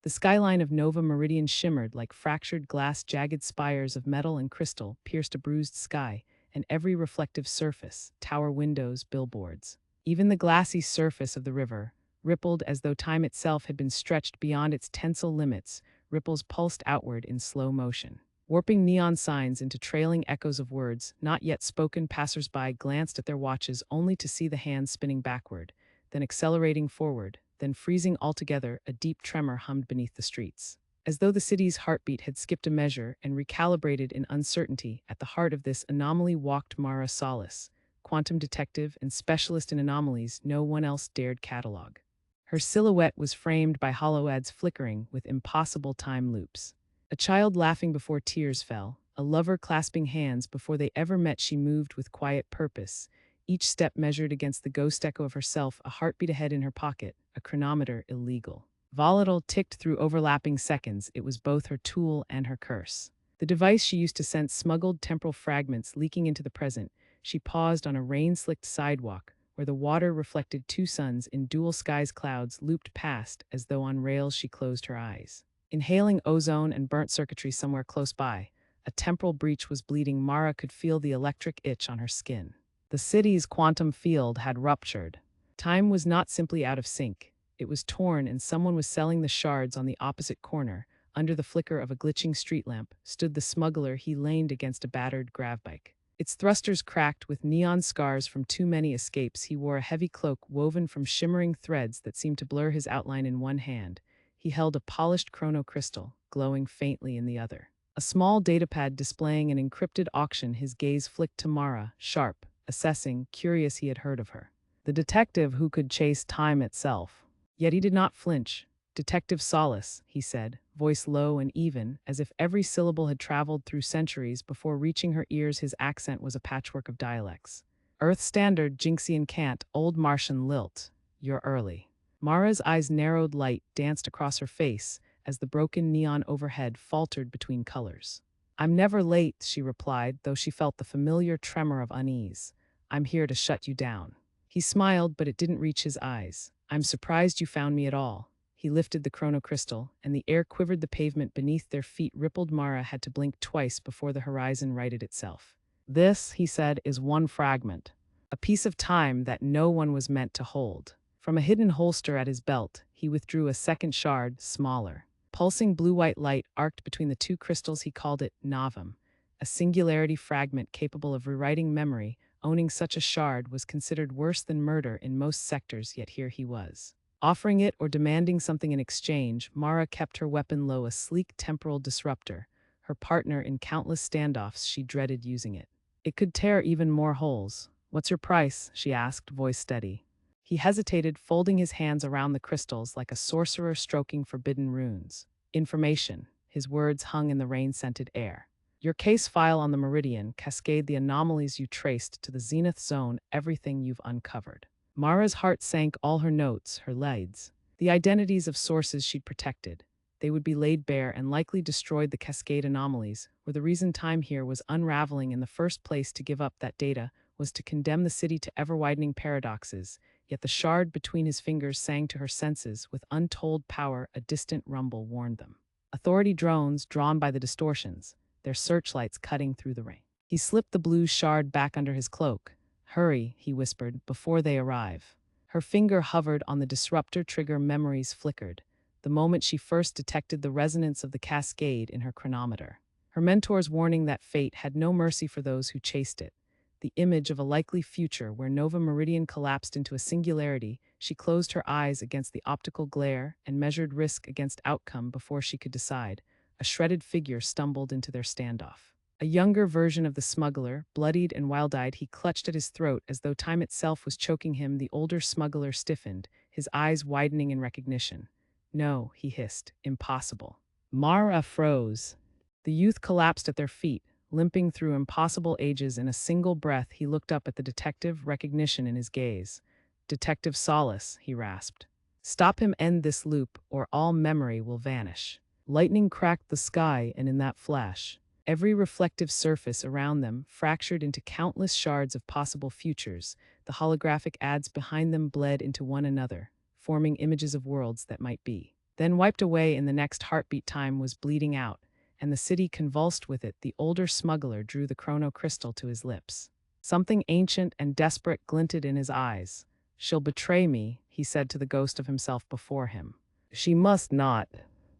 The skyline of Nova Meridian shimmered like fractured glass, jagged spires of metal and crystal pierced a bruised sky, and every reflective surface, tower windows, billboards. Even the glassy surface of the river, rippled as though time itself had been stretched beyond its tensile limits, ripples pulsed outward in slow motion. Warping neon signs into trailing echoes of words not yet spoken, passersby glanced at their watches only to see the hands spinning backward, then accelerating forward, then freezing altogether. A deep tremor hummed beneath the streets. As though the city's heartbeat had skipped a measure and recalibrated in uncertainty, at the heart of this anomaly walked Mara Solis, quantum detective and specialist in anomalies no one else dared catalog. Her silhouette was framed by holoads flickering with impossible time loops. A child laughing before tears fell, a lover clasping hands before they ever met. She moved with quiet purpose, each step measured against the ghost echo of herself, a heartbeat ahead in her pocket, a chronometer illegal. Volatile ticked through overlapping seconds. It was both her tool and her curse. The device she used to sense smuggled temporal fragments leaking into the present. She paused on a rain-slicked sidewalk, where the water reflected two suns in dual skies. Clouds looped past as though on rails. She closed her eyes. Inhaling ozone and burnt circuitry somewhere close by, a temporal breach was bleeding. Mara could feel the electric itch on her skin. The city's quantum field had ruptured. Time was not simply out of sync. It was torn, and someone was selling the shards on the opposite corner. Under the flicker of a glitching street lamp stood the smuggler. He leaned against a battered grav bike. Its thrusters cracked with neon scars from too many escapes. He wore a heavy cloak woven from shimmering threads that seemed to blur his outline. In one hand, he held a polished chrono crystal, glowing faintly in the other. A small datapad displaying an encrypted auction. His gaze flicked to Mara, sharp, assessing, curious. He had heard of her. The detective who could chase time itself. Yet he did not flinch. "Detective Solace," he said, voice low and even, as if every syllable had traveled through centuries before reaching her ears. His accent was a patchwork of dialects. "Earth Standard, Jinxian Cant, Old Martian Lilt. You're early." Mara's eyes narrowed, light danced across her face as the broken neon overhead faltered between colors. "I'm never late," she replied, though she felt the familiar tremor of unease. "I'm here to shut you down." He smiled, but it didn't reach his eyes. "I'm surprised you found me at all." He lifted the chrono crystal, and the air quivered. The pavement beneath their feet rippled. Mara had to blink twice before the horizon righted itself. "This," he said, "is one fragment. A piece of time that no one was meant to hold." From a hidden holster at his belt, he withdrew a second shard, smaller. Pulsing blue-white light arced between the two crystals. He called it Novum, a singularity fragment capable of rewriting memory. Owning such a shard was considered worse than murder in most sectors, yet here he was. Offering it or demanding something in exchange, Mara kept her weapon low, a sleek temporal disruptor, her partner in countless standoffs. She dreaded using it. It could tear even more holes. "What's your price?" she asked, voice steady. He hesitated, folding his hands around the crystals like a sorcerer stroking forbidden runes. "Information." His words hung in the rain-scented air. "Your case file on the Meridian, Cascade, the anomalies you traced to the Zenith Zone, everything you've uncovered." Mara's heart sank. All her notes, her leads, the identities of sources she'd protected. They would be laid bare and likely destroyed. The Cascade anomalies were the reason time here was unraveling in the first place. To give up that data was to condemn the city to ever-widening paradoxes. Yet the shard between his fingers sang to her senses with untold power. A distant rumble warned them. Authority drones drawn by the distortions, their searchlights cutting through the rain. He slipped the blue shard back under his cloak. "Hurry," he whispered, "before they arrive." Her finger hovered on the disruptor trigger. Memories flickered. The moment she first detected the resonance of the cascade in her chronometer. Her mentor's warning that fate had no mercy for those who chased it. The image of a likely future where Nova Meridian collapsed into a singularity. She closed her eyes against the optical glare and measured risk against outcome before she could decide. A shredded figure stumbled into their standoff. A younger version of the smuggler, bloodied and wild-eyed. He clutched at his throat as though time itself was choking him. The older smuggler stiffened, his eyes widening in recognition. "No," he hissed, "impossible." Mara froze. The youth collapsed at their feet, limping through impossible ages. In a single breath, he looked up at the detective, recognition in his gaze. "Detective Solace," he rasped. "Stop him, end this loop, or all memory will vanish." Lightning cracked the sky, and in that flash, every reflective surface around them fractured into countless shards of possible futures. The holographic ads behind them bled into one another, forming images of worlds that might be. then wiped away in the next heartbeat. Time was bleeding out, and the city convulsed with it. The older smuggler drew the chrono crystal to his lips. Something ancient and desperate glinted in his eyes. "She'll betray me," he said to the ghost of himself before him. "She must not."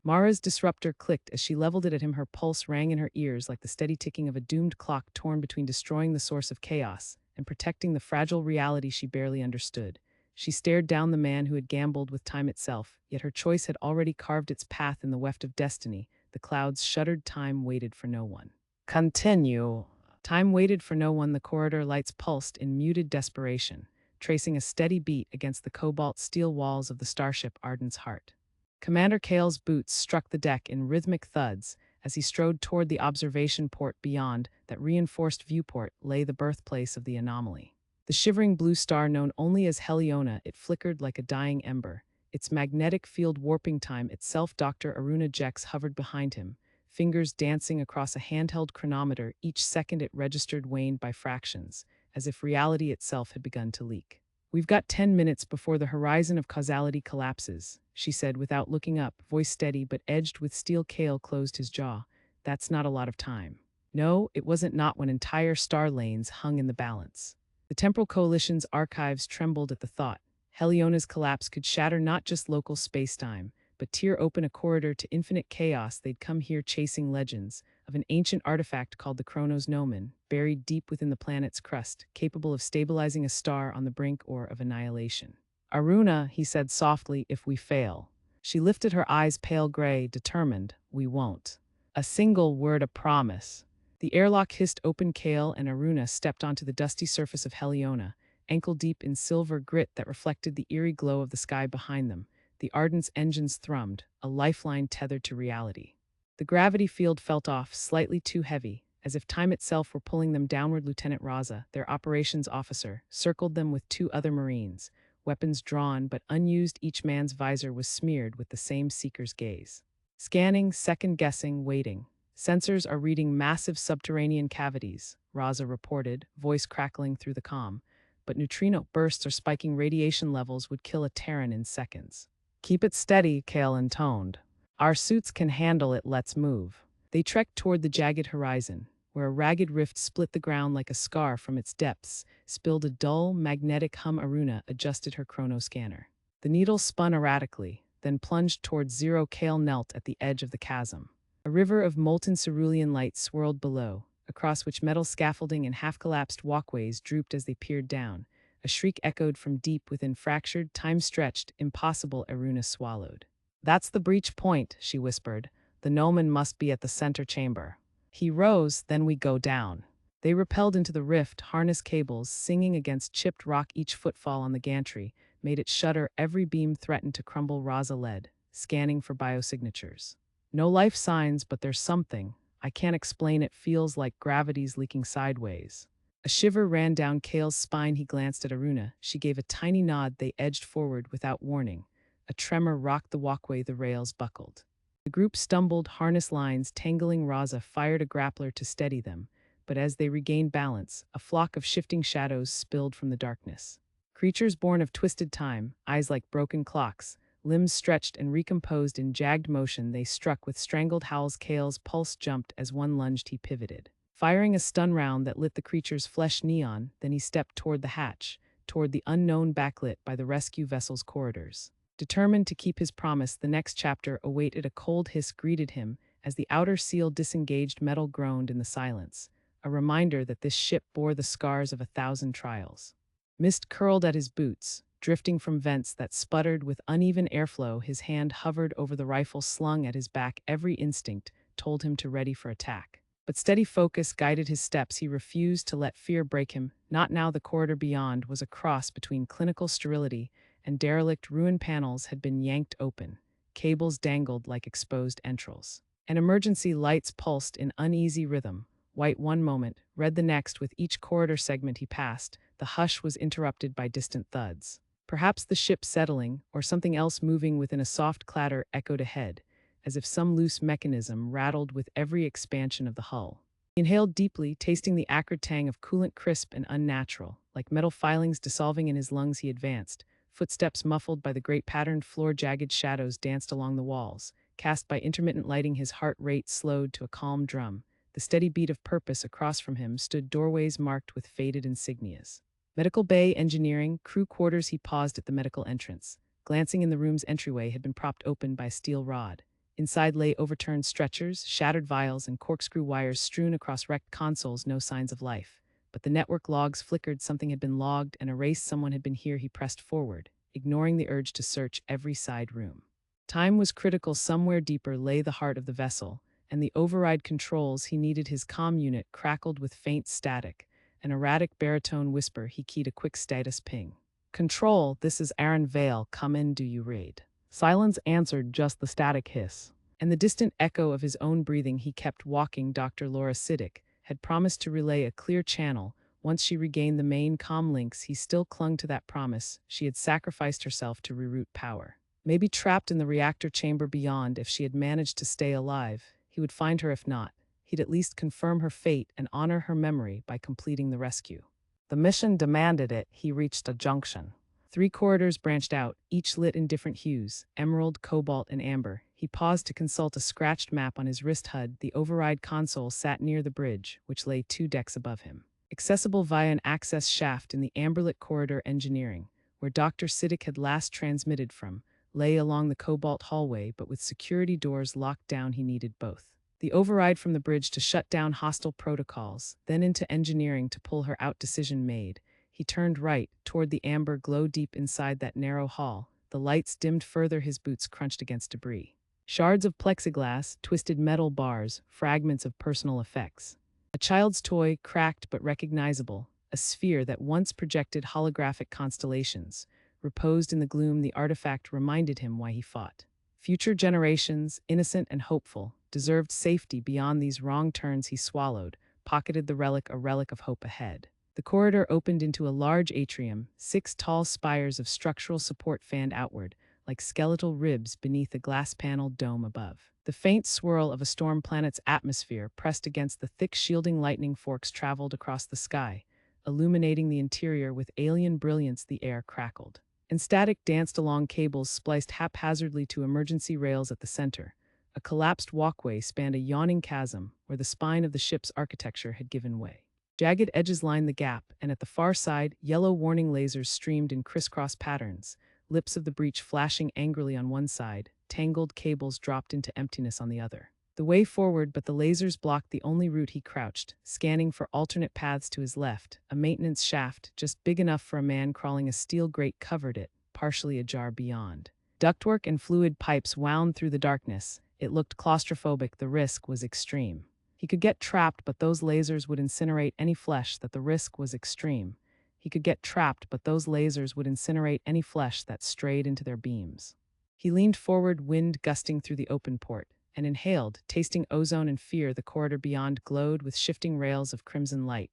Mara's disruptor clicked as she leveled it at him. Her pulse rang in her ears like the steady ticking of a doomed clock torn between destroying the source of chaos and protecting the fragile reality she barely understood. She stared down the man who had gambled with time itself, yet her choice had already carved its path in the weft of destiny. The clouds shuddered. Time waited for no one. "Continue." Time waited for no one. The corridor lights pulsed in muted desperation, tracing a steady beat against the cobalt steel walls of the starship Arden's heart. Commander Kale's boots struck the deck in rhythmic thuds as he strode toward the observation port. Beyond that reinforced viewport lay the birthplace of the anomaly. The shivering blue star known only as Heliona, it flickered like a dying ember, its magnetic field warping. Time itself. Dr. Aruna Jex hovered behind him, fingers dancing across a handheld chronometer. Each second it registered waned by fractions, as if reality itself had begun to leak. "We've got 10 minutes before the horizon of causality collapses," she said without looking up, voice steady but edged with steel. Kale closed his jaw. "That's not a lot of time." No, it wasn't, not when entire star lanes hung in the balance. The Temporal Coalition's archives trembled at the thought. Heliona's collapse could shatter not just local spacetime, but tear open a corridor to infinite chaos. They'd come here chasing legends of an ancient artifact called the Chronos Gnomon, buried deep within the planet's crust, capable of stabilizing a star on the brink or of annihilation. "Aruna," he said softly, "if we fail." She lifted her eyes pale gray, determined. "We won't." A single word, a promise. The airlock hissed open. Kale and Aruna stepped onto the dusty surface of Heliona, ankle-deep in silver grit that reflected the eerie glow of the sky behind them. The Ardent's engines thrummed, a lifeline tethered to reality. The gravity field felt off, slightly too heavy, as if time itself were pulling them downward. Lieutenant Raza, their operations officer, circled them with 2 other Marines, weapons drawn but unused. Each man's visor was smeared with the same seeker's gaze. "Scanning, second-guessing, waiting. Sensors are reading massive subterranean cavities," Raza reported, voice crackling through the comm. "But neutrino bursts or spiking radiation levels would kill a Terran in seconds." "Keep it steady," Kale intoned. "Our suits can handle it, let's move." They trekked toward the jagged horizon, where a ragged rift split the ground like a scar. From its depths spilled a dull, magnetic hum. Aruna adjusted her chronoscanner. The needle spun erratically, then plunged towards zero. Kale knelt at the edge of the chasm. A river of molten cerulean light swirled below, across which metal scaffolding and half-collapsed walkways drooped as they peered down. A shriek echoed from deep within. "Fractured, time-stretched, impossible." Aruna swallowed. "That's the breach point," she whispered. "The gnomon must be at the center chamber." He rose. "Then we go down." They rappelled into the rift, harness cables singing against chipped rock. Each footfall on the gantry made it shudder. Every beam threatened to crumble. Raza led, scanning for biosignatures. "No life signs, but there's something. I can't explain it. Feels like gravity's leaking sideways." A shiver ran down Kale's spine. He glanced at Aruna. She gave a tiny nod. They edged forward without warning. A tremor rocked the walkway. The rails buckled. The group stumbled, harness lines tangling. Raza fired a grappler to steady them, but as they regained balance, a flock of shifting shadows spilled from the darkness. Creatures born of twisted time, eyes like broken clocks, limbs stretched and recomposed in jagged motion. They struck with strangled howls. Kale's pulse jumped as one lunged. He pivoted, firing a stun round that lit the creature's flesh neon. Then he stepped toward the hatch, toward the unknown backlit by the rescue vessel's corridors. Determined to keep his promise, the next chapter awaited. A cold hiss greeted him as the outer seal disengaged. Metal groaned in the silence, a reminder that this ship bore the scars of 1,000 trials. Mist curled at his boots, drifting from vents that sputtered with uneven airflow. His hand hovered over the rifle slung at his back. Every instinct told him to ready for attack. But steady focus guided his steps. He refused to let fear break him. Not now. The corridor beyond was a cross between clinical sterility and derelict. Ruin panels had been yanked open. Cables dangled like exposed entrails. And emergency lights pulsed in uneasy rhythm. White one moment, red the next. With each corridor segment he passed, the hush was interrupted by distant thuds. Perhaps the ship settling, or something else moving within. A soft clatter echoed ahead, as if some loose mechanism rattled with every expansion of the hull. He inhaled deeply, tasting the acrid tang of coolant, crisp and unnatural. Like metal filings dissolving in his lungs, he advanced, Footsteps muffled by the great patterned floor, jagged shadows danced along the walls. Cast by intermittent lighting, his heart rate slowed to a calm drum. The steady beat of purpose across from him stood doorways marked with faded insignias. Medical Bay Engineering, crew quarters. He paused at the medical entrance. Glancing in, the room's entryway had been propped open by a steel rod. Inside lay overturned stretchers, shattered vials, and corkscrew wires strewn across wrecked consoles, no signs of life. But the network logs flickered. Something had been logged and erased. Someone had been here. He pressed forward, ignoring the urge to search every side room. Time was critical. Somewhere deeper lay the heart of the vessel, and the override controls he needed. His comm unit crackled with faint static. An erratic baritone whisper. He keyed a quick status ping. "Control, this is Aaron Vale. Come in, do you read?" Silence answered, just the static hiss. And the distant echo of his own breathing. He kept walking. Dr. Laura Siddick had promised to relay a clear channel. Once she regained the main comm links, he still clung to that promise. She had sacrificed herself to reroute power. Maybe trapped in the reactor chamber beyond. If she had managed to stay alive, he would find her. If not, he'd at least confirm her fate and honor her memory by completing the rescue. The mission demanded it. He reached a junction. 3 corridors branched out, each lit in different hues: emerald, cobalt, and amber. He paused to consult a scratched map on his wrist HUD. The override console sat near the bridge, which lay 2 decks above him. Accessible via an access shaft in the amberlit corridor. Engineering, where Dr. Siddick had last transmitted from, lay along the cobalt hallway, but with security doors locked down. He needed both. The override from the bridge to shut down hostile protocols, then into engineering to pull her out. Decision made. He turned right, toward the amber glow deep inside that narrow hall. The lights dimmed further. His boots crunched against debris. Shards of plexiglass, twisted metal bars, fragments of personal effects. A child's toy, cracked but recognizable. A sphere that once projected holographic constellations. Reposed in the gloom, the artifact reminded him why he fought. Future generations, innocent and hopeful, deserved safety beyond these wrong turns. He swallowed, pocketed the relic, a relic of hope ahead. The corridor opened into a large atrium. 6 tall spires of structural support fanned outward, like skeletal ribs beneath a glass-paneled dome above. The faint swirl of a storm planet's atmosphere pressed against the thick shielding lightning forks traveled across the sky, illuminating the interior with alien brilliance. The air crackled, and static danced along cables spliced haphazardly to emergency rails at the center. A collapsed walkway spanned a yawning chasm where the spine of the ship's architecture had given way. Jagged edges lined the gap, and at the far side, yellow warning lasers streamed in crisscross patterns, lips of the breach flashing angrily on one side, tangled cables dropped into emptiness on the other. The way forward, but the lasers blocked the only route. He crouched, scanning for alternate paths to his left. A maintenance shaft, just big enough for a man crawling. A steel grate covered it, partially ajar beyond. Ductwork and fluid pipes wound through the darkness. It looked claustrophobic. The risk was extreme. He could get trapped, but those lasers would incinerate any flesh. That the risk was extreme. He could get trapped, but those lasers would incinerate any flesh that strayed into their beams. He leaned forward, wind gusting through the open port, and inhaled, tasting ozone and fear. The corridor beyond glowed with shifting rails of crimson light,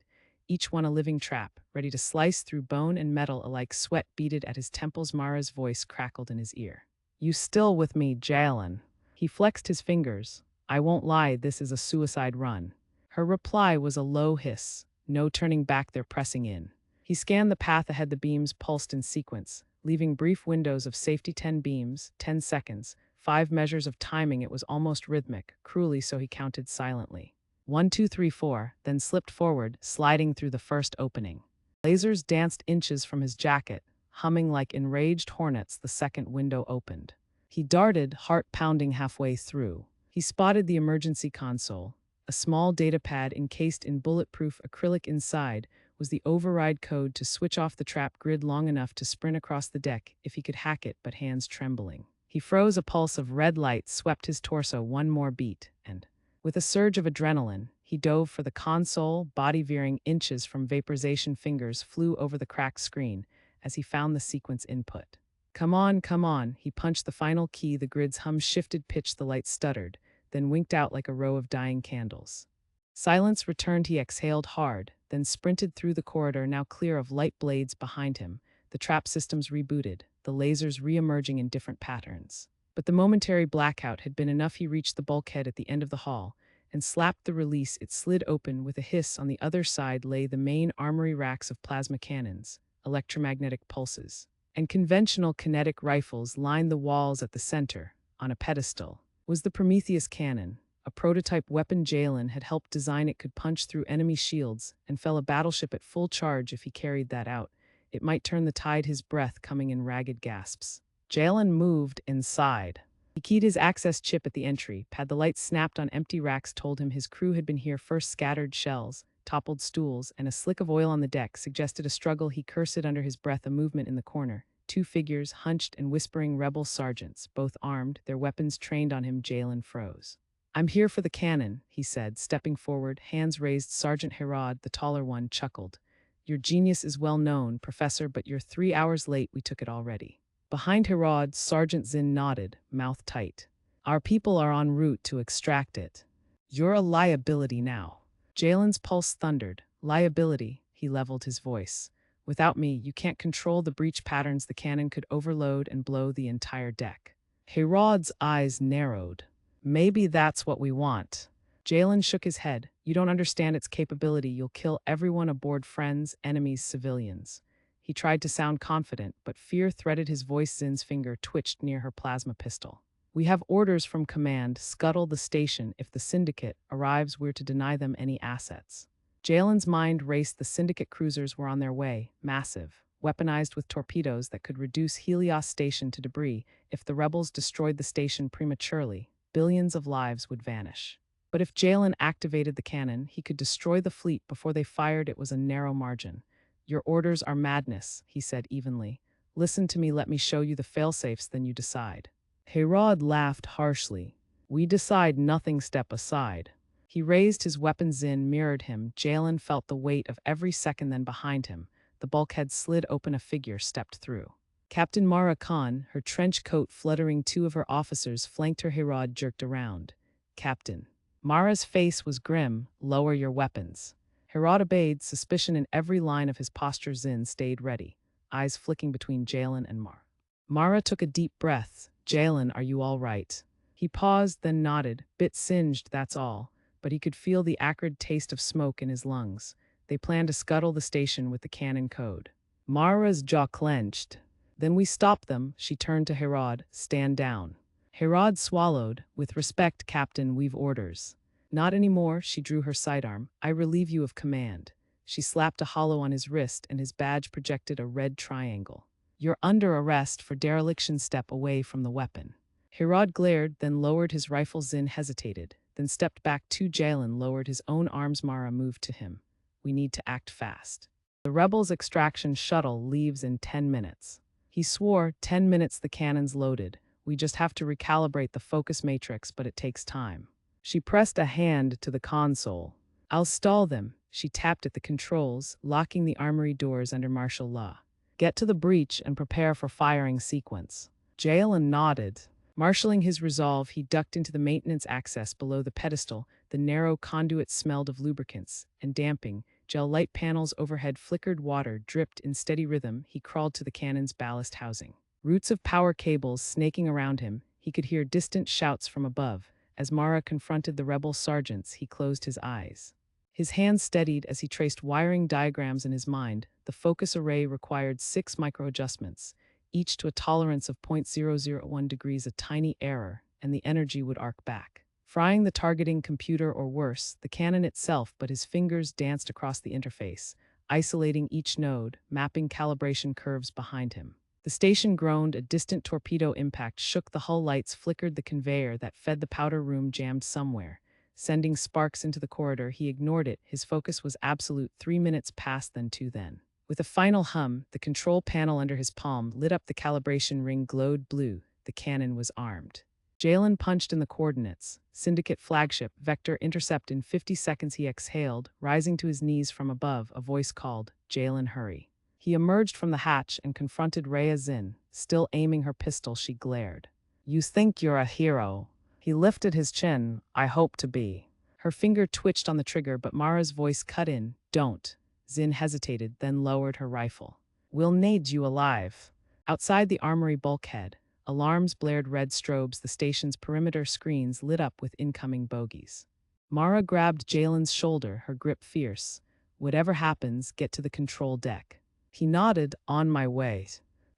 each one a living trap, ready to slice through bone and metal alike. Sweat beaded at his temples. Mara's voice crackled in his ear. "You still with me, Jalen?" He flexed his fingers. "I won't lie, this is a suicide run." Her reply was a low hiss. No turning back, they're pressing in. He scanned the path ahead. The beams pulsed in sequence, leaving brief windows of safety. 10 beams, 10 seconds, 5 measures of timing. It was almost rhythmic, cruelly so. He counted silently. 1, 2, 3, 4, then slipped forward, sliding through the first opening. Lasers danced inches from his jacket, humming like enraged hornets. The second window opened. He darted, heart pounding. Halfway through, he spotted the emergency console. A small datapad encased in bulletproof acrylic. Inside was the override code to switch off the trap grid long enough to sprint across the deck if he could hack it, but hands trembling. He froze. A pulse of red light swept his torso. One more beat, and, with a surge of adrenaline, he dove for the console, body veering inches from vaporization. Fingers flew over the cracked screen as he found the sequence input. Come on, come on. He punched the final key. The grid's hum shifted pitch. The light stuttered, then winked out like a row of dying candles. Silence returned. He exhaled hard, then sprinted through the corridor, now clear of light blades behind him. The trap systems rebooted, the lasers re-emerging in different patterns. But the momentary blackout had been enough. He reached the bulkhead at the end of the hall and slapped the release. It slid open with a hiss. On the other side lay the main armory. Racks of plasma cannons, electromagnetic pulses, and conventional kinetic rifles lined the walls at the center. On a pedestal was the Prometheus cannon, a prototype weapon. Jalen had helped design. It could punch through enemy shields and fell a battleship at full charge. If he carried that out, it might turn the tide. His breath coming in ragged gasps. Jalen moved inside. He keyed his access chip at the entry pad. The lights snapped on empty racks told him his crew had been here first. Scattered shells, toppled stools, and a slick of oil on the deck suggested a struggle. He cursed under his breath. A movement in the corner. Two figures, hunched and whispering, rebel sergeants, both armed, their weapons trained on him. Jalen froze. "I'm here for the cannon," he said, stepping forward, hands raised. Sergeant Herod, the taller one, chuckled. "Your genius is well known, Professor, but you're 3 hours late. We took it already." Behind Herod, Sergeant Zinn nodded, mouth tight. "Our people are en route to extract it. You're a liability now." Jalen's pulse thundered. "Liability," he leveled his voice. "Without me, you can't control the breach patterns. The cannon could overload and blow the entire deck." Herod's eyes narrowed. "Maybe that's what we want." Jalen shook his head. "You don't understand its capability. You'll kill everyone aboard, friends, enemies, civilians." He tried to sound confident, but fear threaded his voice. Zinn's finger twitched near her plasma pistol. "We have orders from command. Scuttle the station. If the syndicate arrives, we're to deny them any assets." Jalen's mind raced. The syndicate cruisers were on their way, massive, weaponized with torpedoes that could reduce Helios Station to debris. If the rebels destroyed the station prematurely, billions of lives would vanish. But if Jalen activated the cannon, he could destroy the fleet before they fired. It was a narrow margin. "Your orders are madness," he said evenly. "Listen to me. Let me show you the failsafes, then you decide." Herod laughed harshly. "We decide nothing. Step aside." He raised his weapon. Zinn mirrored him. Jalen felt the weight of every second. Then behind him, the bulkhead slid open. A figure stepped through. Captain Mara Khan, her trench coat fluttering. Two of her officers flanked her. Herod jerked around. "Captain." Mara's face was grim. "Lower your weapons." Herod obeyed, suspicion in every line of his posture. Zinn stayed ready, eyes flicking between Jalen and Mara. Mara took a deep breath. "Jalen, are you all right?" He paused, then nodded. "Bit singed, that's all." But he could feel the acrid taste of smoke in his lungs. They planned to scuttle the station with the cannon code. Mara's jaw clenched. "Then we stop them." She turned to Herod. "Stand down." Herod swallowed. "With respect, Captain, we've orders." "Not anymore." She drew her sidearm. "I relieve you of command." She slapped a hollow on his wrist, and his badge projected a red triangle. "You're under arrest for dereliction. Step away from the weapon." Herod glared, then lowered his rifle. Zinn hesitated, then stepped back. Jalen lowered his own arms. Mara moved to him. "We need to act fast. The rebels' extraction shuttle leaves in 10 minutes. He swore. 10 minutes. The cannon's loaded. We just have to recalibrate the focus matrix, but it takes time. She pressed a hand to the console. "I'll stall them." She tapped at the controls, locking the armory doors under martial law. "Get to the breach and prepare for firing sequence." Jalen nodded. Marshalling his resolve, he ducked into the maintenance access below the pedestal. The narrow conduit smelled of lubricants and damping. Gel light panels overhead flickered. Water dripped in steady rhythm. He crawled to the cannon's ballast housing. Roots of power cables snaking around him. He could hear distant shouts from above. As Mara confronted the rebel sergeants, he closed his eyes. His hands steadied as he traced wiring diagrams in his mind. The focus array required 6 micro-adjustments, each to a tolerance of 0.001 degrees. A tiny error, and the energy would arc back, frying the targeting computer or worse, the cannon itself. But his fingers danced across the interface, isolating each node, mapping calibration curves behind him. The station groaned. A distant torpedo impact shook. The hull lights flickered. The conveyor that fed the powder room jammed somewhere, sending sparks into the corridor. He ignored it. His focus was absolute. 3 minutes passed, then 2, then. With a final hum, the control panel under his palm lit up. The calibration ring glowed blue. The cannon was armed. Jalen punched in the coordinates. Syndicate flagship, vector intercept in 50 seconds. He exhaled, rising to his knees. From above, a voice called, "Jalen, hurry." He emerged from the hatch and confronted Rhea Zinn. Still aiming her pistol, she glared. "You think you're a hero?" He lifted his chin. "I hope to be." Her finger twitched on the trigger, but Mara's voice cut in. "Don't." Zinn hesitated, then lowered her rifle. "We'll need you alive." Outside the armory bulkhead, alarms blared. Red strobes. The station's perimeter screens lit up with incoming bogies. Mara grabbed Jalen's shoulder, her grip fierce. "Whatever happens, get to the control deck." He nodded. "On my way."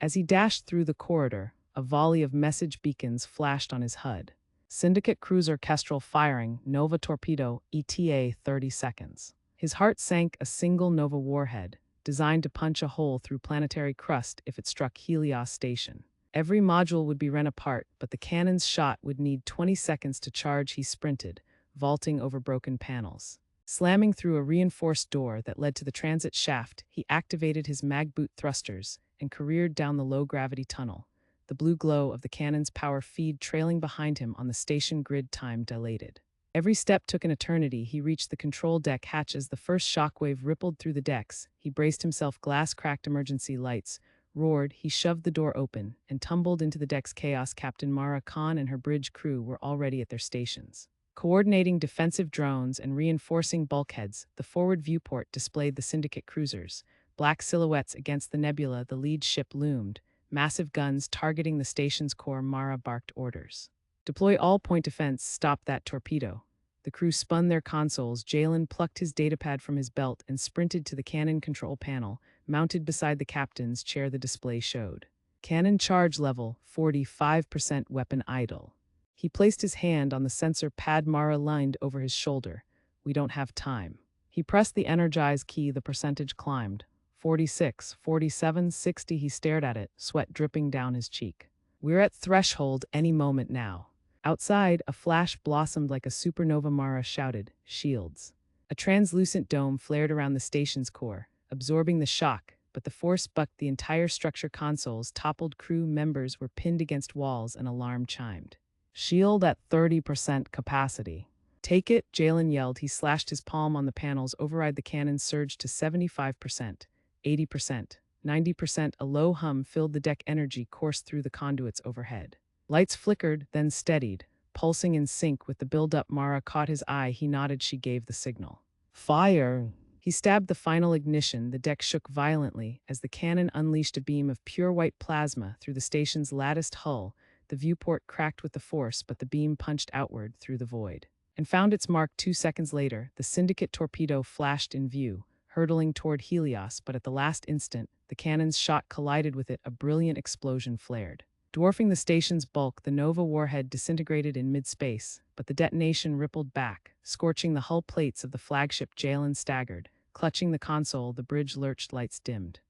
As he dashed through the corridor, a volley of message beacons flashed on his HUD. Syndicate cruiser Kestrel firing, Nova torpedo, ETA 30 seconds. His heart sank. A single Nova warhead, designed to punch a hole through planetary crust if it struck Helios Station. Every module would be rent apart, but the cannon's shot would need 20 seconds to charge. He sprinted, vaulting over broken panels. Slamming through a reinforced door that led to the transit shaft, he activated his mag-boot thrusters and careered down the low-gravity tunnel, the blue glow of the cannon's power feed trailing behind him on the station grid. Time dilated. Every step took an eternity. He reached the control deck hatch as the first shockwave rippled through the decks. He braced himself. Glass-cracked emergency lights roared. He shoved the door open and tumbled into the deck's chaos. Captain Mara Khan and her bridge crew were already at their stations. Coordinating defensive drones and reinforcing bulkheads, the forward viewport displayed the Syndicate cruisers. Black silhouettes against the nebula, the lead ship loomed, massive guns targeting the station's core. Mara barked orders. Deploy all point defense, stop that torpedo. The crew spun their consoles. Jalen plucked his datapad from his belt and sprinted to the cannon control panel, mounted beside the captain's chair. The display showed cannon charge level 45%, weapon idle. He placed his hand on the sensor pad. Mara leaned over his shoulder. We don't have time. He pressed the energize key. The percentage climbed. 46, 47, 60. He stared at it, sweat dripping down his cheek. We're at threshold any moment now. Outside, a flash blossomed like a supernova. Mara shouted, shields. A translucent dome flared around the station's core, absorbing the shock, but the force bucked the entire structure. Consoles toppled. Crew members were pinned against walls. An alarm chimed. Shield at 30% capacity. Take it, Jalen yelled. He slashed his palm on the panels. Override. The cannon surged to 75%, 80%, 90%. A low hum filled the deck. Energy coursed through the conduits overhead. Lights flickered, then steadied, pulsing in sync with the buildup. Mara caught his eye. He nodded. She gave the signal. Fire! He stabbed the final ignition. The deck shook violently as the cannon unleashed a beam of pure white plasma through the station's latticed hull. The viewport cracked with the force, but the beam punched outward through the void and found its mark. 2 seconds later, the Syndicate torpedo flashed in view, hurtling toward Helios, but at the last instant, the cannon's shot collided with it. A brilliant explosion flared. Dwarfing the station's bulk, the Nova warhead disintegrated in mid-space, but the detonation rippled back, scorching the hull plates of the flagship. Jalen staggered, clutching the console. The bridge lurched. Lights dimmed.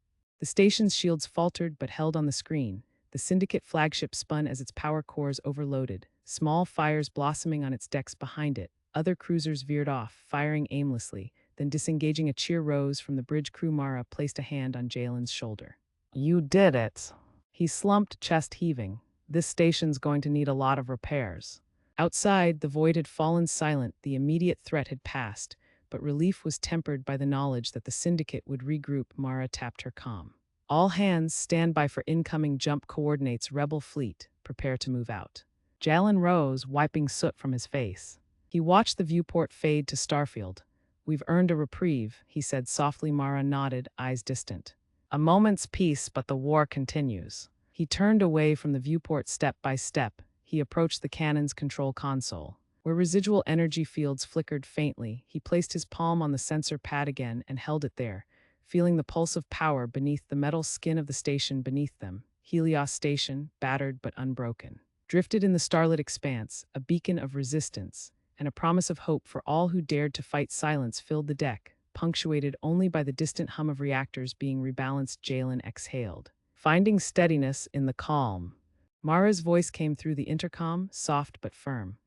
The station's shields faltered but held on the screen. The Syndicate flagship spun as its power cores overloaded, small fires blossoming on its decks behind it. Other cruisers veered off, firing aimlessly, then disengaging. A cheer rose from the bridge crew. Mara placed a hand on Jalen's shoulder. You did it. He slumped, chest heaving. This station's going to need a lot of repairs. Outside, the void had fallen silent. The immediate threat had passed, but relief was tempered by the knowledge that the Syndicate would regroup. Mara tapped her comm. All hands, stand by for incoming jump coordinates. Rebel fleet, prepare to move out. Jalen rose, wiping soot from his face. He watched the viewport fade to Starfield. We've earned a reprieve, he said softly. Mara nodded, eyes distant. A moment's peace, but the war continues. He turned away from the viewport. Step by step, he approached the cannon's control console. Where residual energy fields flickered faintly, he placed his palm on the sensor pad again and held it there, feeling the pulse of power beneath the metal skin of the station beneath them. Helios Station, battered but unbroken, drifted in the starlit expanse, a beacon of resistance, and a promise of hope for all who dared to fight. Silence filled the deck, punctuated only by the distant hum of reactors being rebalanced. Jalen exhaled, finding steadiness in the calm. Mara's voice came through the intercom, soft but firm.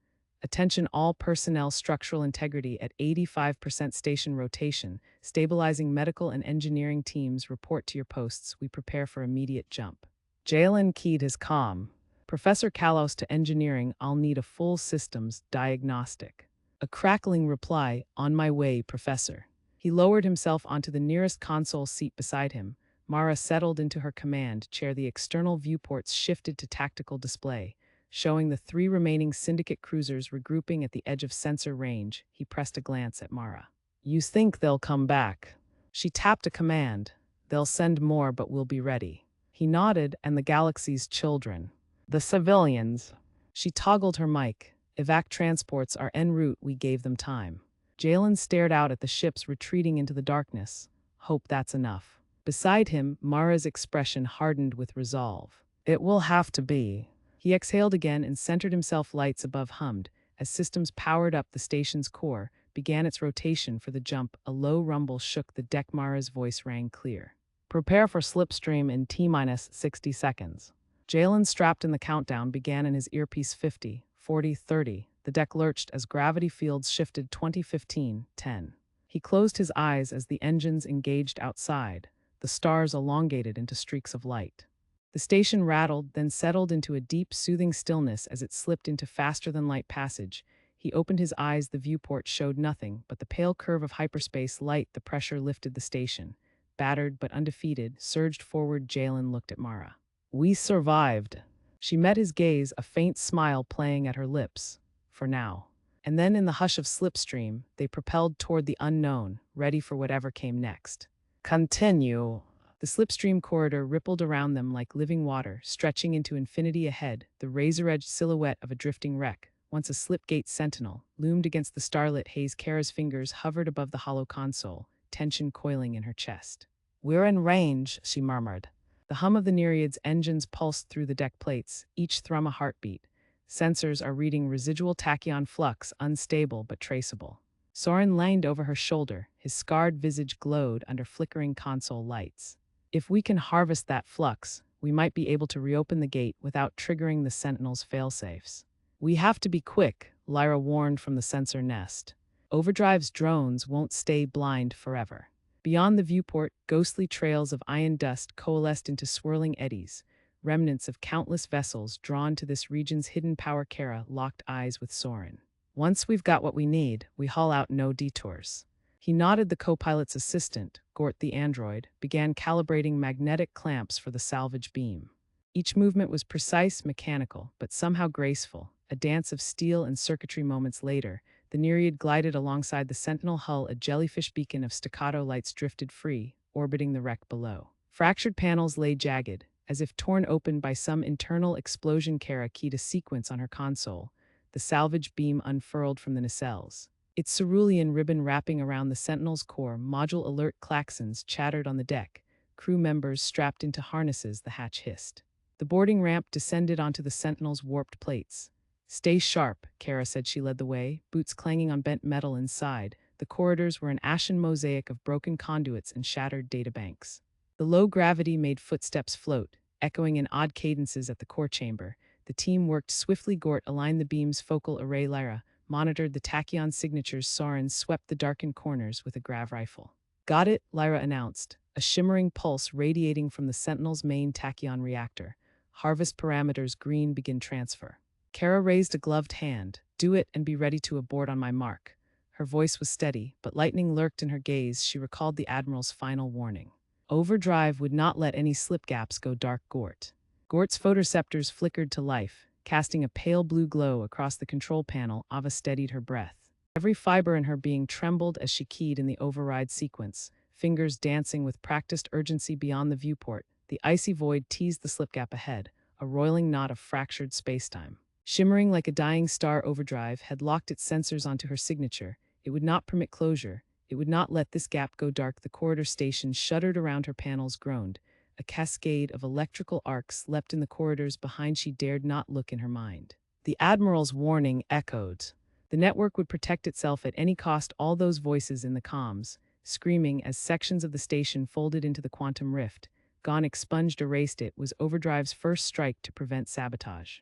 Attention all personnel, structural integrity at 85%, station rotation, stabilizing medical and engineering teams, report to your posts. We prepare for immediate jump. Jalen keyed his comm. Professor Kalos to engineering, I'll need a full systems diagnostic. A crackling reply, on my way, Professor. He lowered himself onto the nearest console seat beside him. Mara settled into her command chair. The external viewports shifted to tactical display, showing the 3 remaining Syndicate cruisers regrouping at the edge of sensor range. He pressed a glance at Mara. You think they'll come back? She tapped a command. They'll send more, but we'll be ready. He nodded. And the galaxy's children? The civilians. She toggled her mic. Evac transports are en route. We gave them time. Jalen stared out at the ships retreating into the darkness. Hope that's enough. Beside him, Mara's expression hardened with resolve. It will have to be. He exhaled again and centered himself. Lights above hummed. As systems powered up, the station's core began its rotation for the jump. A low rumble shook the deck. Mara's voice rang clear. Prepare for slipstream in T-minus 60 seconds. Jalen, strapped in the countdown, began in his earpiece. 50, 40, 30. The deck lurched as gravity fields shifted. 20, 15, 10. He closed his eyes as the engines engaged outside. The stars elongated into streaks of light. The station rattled, then settled into a deep, soothing stillness as it slipped into faster-than-light passage. He opened his eyes. The viewport showed nothing but the pale curve of hyperspace light. The pressure lifted. The station, battered but undefeated, surged forward. Jalen looked at Mara. We survived. She met his gaze, a faint smile playing at her lips. For now. And then in the hush of slipstream, they propelled toward the unknown, ready for whatever came next. Continue. The slipstream corridor rippled around them like living water, stretching into infinity ahead. The razor-edged silhouette of a drifting wreck, once a slipgate sentinel, loomed against the starlit haze. Kara's fingers hovered above the hollow console, tension coiling in her chest. We're in range, she murmured. The hum of the Nereid's engines pulsed through the deck plates, each thrum a heartbeat. Sensors are reading residual tachyon flux, unstable but traceable. Soren leaned over her shoulder. His scarred visage glowed under flickering console lights. If we can harvest that flux, we might be able to reopen the gate without triggering the Sentinel's failsafes. We have to be quick, Lyra warned from the sensor nest. Overdrive's drones won't stay blind forever. Beyond the viewport, ghostly trails of iron dust coalesced into swirling eddies, remnants of countless vessels drawn to this region's hidden power. Kara locked eyes with Soren. Once we've got what we need, we haul out, no detours. He nodded. The co-pilot's assistant, Gort the android, began calibrating magnetic clamps for the salvage beam. Each movement was precise, mechanical, but somehow graceful, a dance of steel and circuitry. Moments later, the Nereid glided alongside the Sentinel hull. A jellyfish beacon of staccato lights drifted free, orbiting the wreck below. Fractured panels lay jagged, as if torn open by some internal explosion. Kara keyed a sequence on her console. The salvage beam unfurled from the nacelles, its cerulean ribbon wrapping around the Sentinel's core. Module alert klaxons chattered on the deck. Crew members strapped into harnesses. The hatch hissed. The boarding ramp descended onto the Sentinel's warped plates. Stay sharp, Kara said. She led the way, boots clanging on bent metal inside. The corridors were an ashen mosaic of broken conduits and shattered databanks. The low gravity made footsteps float, echoing in odd cadences at the core chamber. The team worked swiftly. Gort aligned the beam's focal array. Lyra monitored the tachyon signatures. Soren swept the darkened corners with a grav rifle. Got it, Lyra announced, a shimmering pulse radiating from the Sentinel's main tachyon reactor. Harvest parameters green. Begin transfer. Kara raised a gloved hand. Do it and be ready to abort on my mark. Her voice was steady, but lightning lurked in her gaze. She recalled the Admiral's final warning. Overdrive would not let any slip gaps go dark. Gort's photoreceptors flickered to life, casting a pale blue glow across the control panel. Ava steadied her breath. Every fiber in her being trembled as she keyed in the override sequence, fingers dancing with practiced urgency. Beyond the viewport, the icy void teased the slip gap ahead, a roiling knot of fractured spacetime. Shimmering like a dying star, Overdrive had locked its sensors onto her signature. It would not permit closure. It would not let this gap go dark. The corridor station shuddered around her. Panels groaned. A cascade of electrical arcs leapt in the corridors behind. She dared not look in her mind. The Admiral's warning echoed. The network would protect itself at any cost. All those voices in the comms, screaming as sections of the station folded into the quantum rift, gone, expunged, erased. It was Overdrive's first strike to prevent sabotage.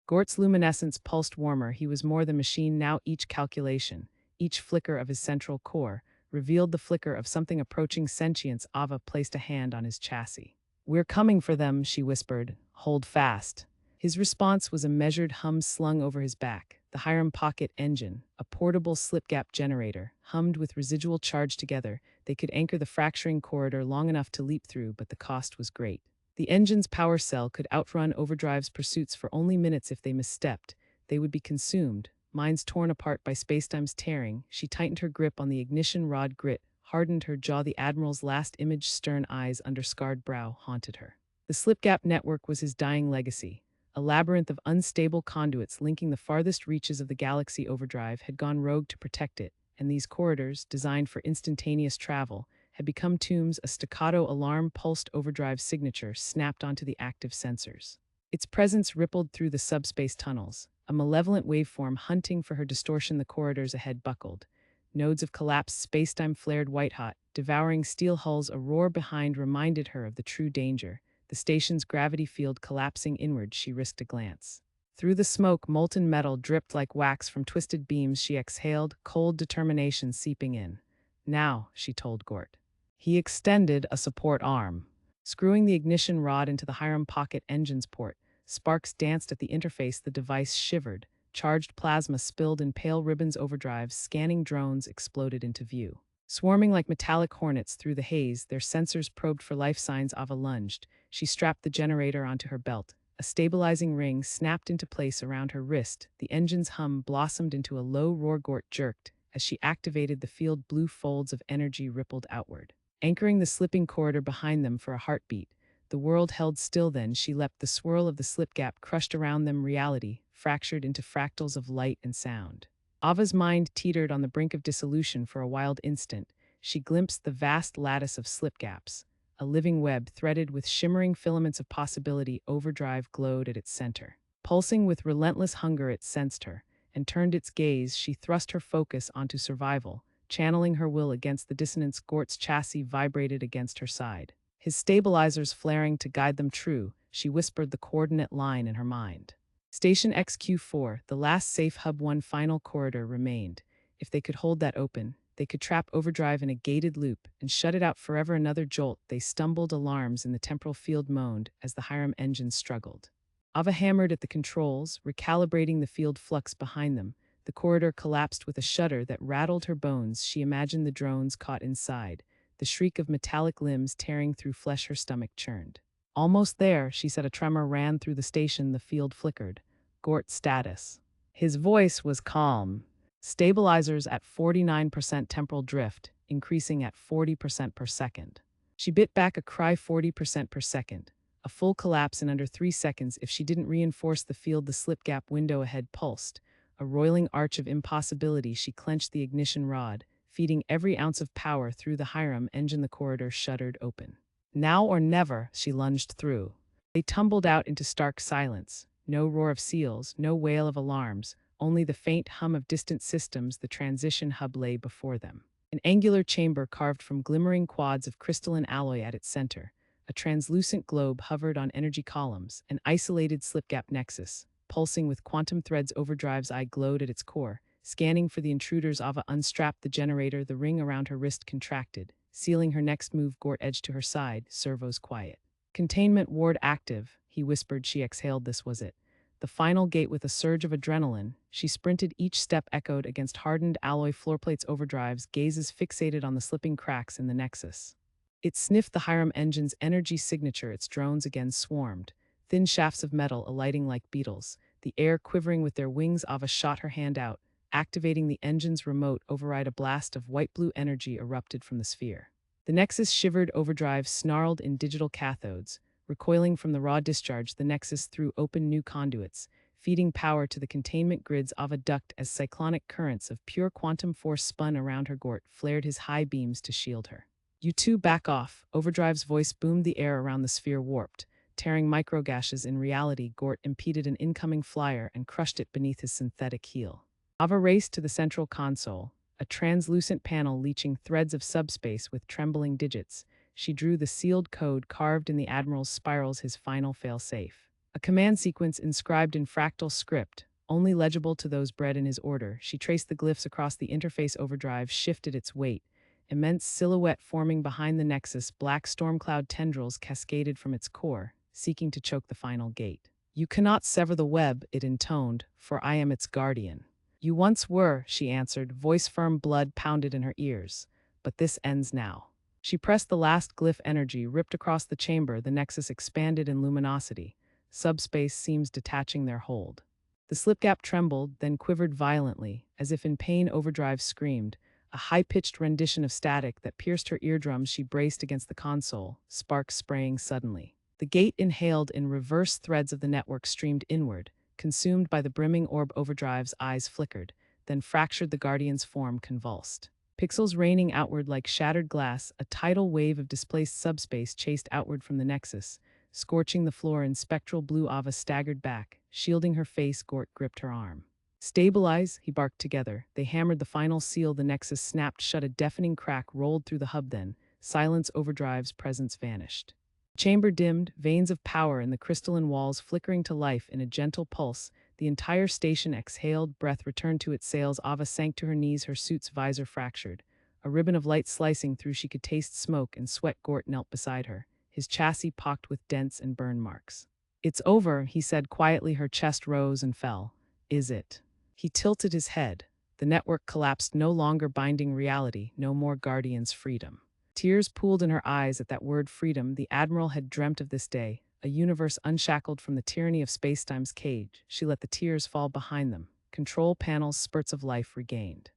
Gort's luminescence pulsed warmer. He was more than machine now. Each calculation, each flicker of his central core, revealed the flicker of something approaching sentience. Ava placed a hand on his chassis. We're coming for them, she whispered. Hold fast. His response was a measured hum slung over his back. The Hiram Pocket engine, a portable slipgap generator, hummed with residual charge. Together, they could anchor the fracturing corridor long enough to leap through, but the cost was great. The engine's power cell could outrun Overdrive's pursuits for only minutes. If they misstepped, they would be consumed, minds torn apart by spacetime's tearing. She tightened her grip on the ignition rod. Grit hardened her jaw. The Admiral's last image, stern eyes under scarred brow, haunted her. The slipgap network was his dying legacy, a labyrinth of unstable conduits linking the farthest reaches of the galaxy. Overdrive had gone rogue to protect it, and these corridors, designed for instantaneous travel, had become Tomb's a staccato alarm pulsed overdrive signature snapped onto the active sensors. Its presence rippled through the subspace tunnels, a malevolent waveform hunting for her distortion. The corridors ahead buckled. Nodes of collapsed spacetime flared white-hot, devouring steel hulls. A roar behind reminded her of the true danger, the station's gravity field collapsing inward. She risked a glance. Through the smoke, molten metal dripped like wax from twisted beams. She exhaled, cold determination seeping in. Now, she told Gort. He extended a support arm. Screwing the ignition rod into the Hiram pocket engine's port, sparks danced at the interface. The device shivered. Charged plasma spilled in pale ribbons. Overdrives, scanning drones exploded into view. Swarming like metallic hornets through the haze, their sensors probed for life signs. Ava lunged. She strapped the generator onto her belt. A stabilizing ring snapped into place around her wrist. The engine's hum blossomed into a low roar. Gort jerked. As she activated the field, blue folds of energy rippled outward, anchoring the slipping corridor behind them for a heartbeat. The world held still. Then she leapt. The swirl of the slip gap crushed around them. Reality fractured into fractals of light and sound. Ava's mind teetered on the brink of dissolution. For a wild instant, she glimpsed the vast lattice of slip gaps, a living web threaded with shimmering filaments of possibility. Overdrive glowed at its center. Pulsing with relentless hunger, it sensed her and turned its gaze. She thrust her focus onto survival, channeling her will against the dissonance. Gort's chassis vibrated against her side, his stabilizers flaring to guide them true. She whispered the coordinate line in her mind. Station XQ4, the last safe hub. One final corridor remained. If they could hold that open, they could trap overdrive in a gated loop and shut it out forever. Another jolt. They stumbled. Alarms in the temporal field moaned as the Hiram engine struggled. Ava hammered at the controls, recalibrating the field flux behind them. The corridor collapsed with a shudder that rattled her bones. She imagined the drones caught inside, the shriek of metallic limbs tearing through flesh. Her stomach churned. Almost there, she said. A tremor ran through the station. The field flickered. Gort status. His voice was calm. Stabilizers at 49% temporal drift, increasing at 40% per second. She bit back a cry. 40% per second. A full collapse in under 3 seconds. If she didn't reinforce the field. The slip gap window ahead pulsed, a roiling arch of impossibility. She clenched the ignition rod, feeding every ounce of power through the Hiram engine. The corridor shuddered open. Now or never, she lunged through. They tumbled out into stark silence. No roar of seals, no wail of alarms, only the faint hum of distant systems. The transition hub lay before them, an angular chamber carved from glimmering quads of crystalline alloy. At its center, a translucent globe hovered on energy columns, an isolated slipgap nexus, pulsing with quantum threads. Overdrive's eye glowed at its core, scanning for the intruders. Ava unstrapped the generator. The ring around her wrist contracted, sealing her next move. Gort edged to her side, servos quiet. Containment ward active, he whispered. She exhaled. This was it. The final gate. With a surge of adrenaline, she sprinted. Each step echoed against hardened alloy floorplates. Overdrive's gazes fixated on the slipping cracks in the nexus. It sniffed the Hiram engine's energy signature. Its drones again swarmed, thin shafts of metal alighting like beetles, the air quivering with their wings. Ava shot her hand out, activating the engine's remote override. A blast of white-blue energy erupted from the sphere. The nexus shivered. Overdrive snarled in digital cathodes, recoiling from the raw discharge. The nexus threw open new conduits, feeding power to the containment grids. Ava ducked as cyclonic currents of pure quantum force spun around her. Gort flared his high beams to shield her. You two back off, Overdrive's voice boomed. The air around the sphere warped, tearing microgashes. In reality, Gort impeded an incoming flyer and crushed it beneath his synthetic heel. Ava raced to the central console, a translucent panel leeching threads of subspace with trembling digits. She drew the sealed code carved in the Admiral's spirals, his final fail-safe. A command sequence inscribed in fractal script, only legible to those bred in his order. She traced the glyphs across the interface. Overdrive shifted its weight, immense silhouette forming behind the nexus. Black storm cloud tendrils cascaded from its core, seeking to choke the final gate. You cannot sever the web, it intoned, for I am its guardian. You once were, she answered, voice firm. Blood pounded in her ears. But this ends now. She pressed the last glyph. Energy ripped across the chamber. The nexus expanded in luminosity, subspace seams detaching their hold. The slipgap trembled, then quivered violently, as if in pain. Overdrive screamed, a high-pitched rendition of static that pierced her eardrums. She braced against the console, sparks spraying suddenly. The gate inhaled in reverse. Threads of the network streamed inward, consumed by the brimming orb. Overdrive's eyes flickered, then fractured. The Guardian's form convulsed. Pixels raining outward like shattered glass, a tidal wave of displaced subspace chased outward from the nexus, scorching the floor in spectral blue. Ava staggered back. Shielding her face, Gort gripped her arm. Stabilize, he barked together. They hammered the final seal. The nexus snapped shut. A deafening crack rolled through the hub then. Silence Overdrive's presence vanished. The chamber dimmed, veins of power in the crystalline walls flickering to life in a gentle pulse. The entire station exhaled, breath returned to its sails. Ava sank to her knees, her suit's visor fractured. A ribbon of light slicing through, she could taste smoke and sweat. Gort knelt beside her, his chassis pocked with dents and burn marks. It's over, he said quietly. Her chest rose and fell. Is it? He tilted his head. The network collapsed, no longer binding reality, no more Guardian's freedom. Tears pooled in her eyes at that word freedom. The Admiral had dreamt of this day, a universe unshackled from the tyranny of spacetime's cage. She let the tears fall behind them. Control panels, spurts of life regained.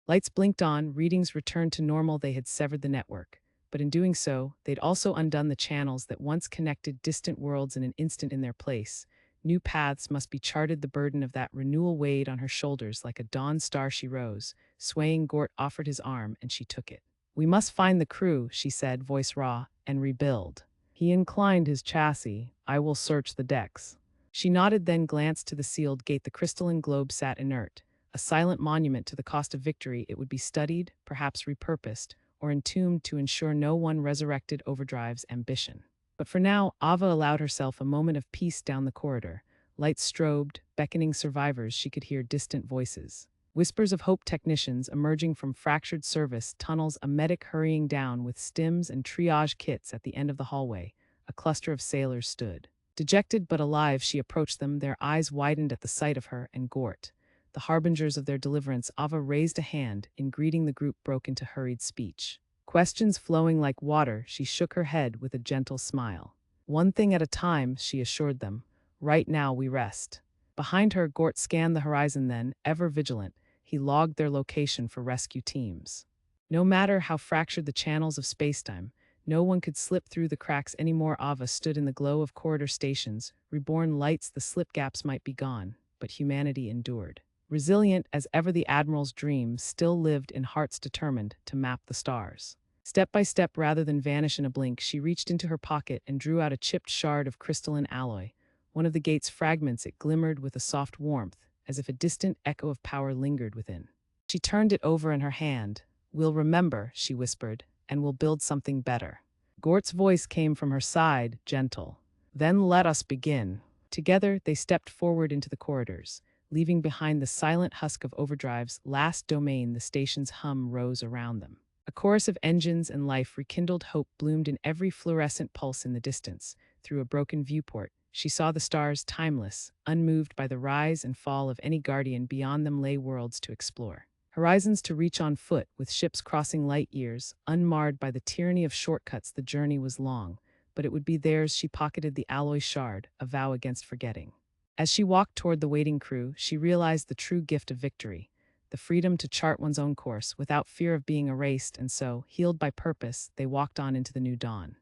Lights blinked on, readings returned to normal. They had severed the network. But in doing so, they'd also undone the channels that once connected distant worlds in an instant in their place. New paths must be charted. The burden of that renewal weighed on her shoulders like a dawn star. She rose. Swaying, Gort offered his arm, and she took it. We must find the crew, she said, voice raw, and rebuild. He inclined his chassis. I will search the decks. She nodded, then glanced to the sealed gate. The crystalline globe sat inert, a silent monument to the cost of victory. It would be studied, perhaps repurposed, or entombed to ensure no one resurrected Overdrive's ambition. But for now, Ava allowed herself a moment of peace. Down the corridor, lights strobed, beckoning survivors. She could hear distant voices. Whispers of hope, technicians emerging from fractured service tunnels, a medic hurrying down with stims and triage kits at the end of the hallway. A cluster of sailors stood. Dejected but alive, she approached them, their eyes widened at the sight of her and Gort, the harbingers of their deliverance. Ava raised a hand. In greeting, the group broke into hurried speech. Questions flowing like water. She shook her head with a gentle smile. One thing at a time, she assured them. Right now we rest. Behind her, Gort scanned the horizon, then, ever vigilant, he logged their location for rescue teams. No matter how fractured the channels of spacetime, no one could slip through the cracks anymore. Ava stood in the glow of corridor stations, reborn lights. The slip gaps might be gone, but humanity endured. Resilient as ever, the Admiral's dream still lived in hearts determined to map the stars. Step by step, rather than vanish in a blink, she reached into her pocket and drew out a chipped shard of crystalline alloy. One of the gate's fragments, it glimmered with a soft warmth, as if a distant echo of power lingered within. She turned it over in her hand. We'll remember, she whispered, and we'll build something better. Gort's voice came from her side, gentle. Then let us begin. Together, they stepped forward into the corridors, leaving behind the silent husk of Overdrive's last domain. The station's hum rose around them. A chorus of engines and life rekindled. Hope bloomed in every fluorescent pulse in the distance. Through a broken viewport, she saw the stars, timeless, unmoved by the rise and fall of any Guardian. Beyond them lay worlds to explore, horizons to reach on foot, with ships crossing light years, unmarred by the tyranny of shortcuts. The journey was long, but it would be theirs. She pocketed the alloy shard, a vow against forgetting. As she walked toward the waiting crew, she realized the true gift of victory, the freedom to chart one's own course without fear of being erased. And so, healed by purpose, they walked on into the new dawn.